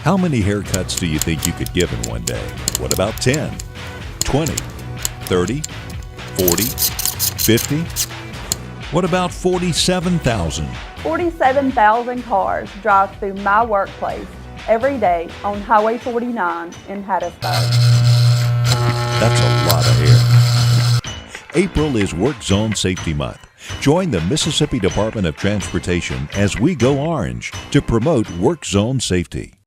How many haircuts do you think you could give in one day? What about 10, 20, 30, 40, 50? What about 47,000? 47,000 cars drive through my workplace every day on Highway 49 in Hattiesburg. That's a lot of hair. April is Work Zone Safety Month. Join the Mississippi Department of Transportation as we go orange to promote work zone safety.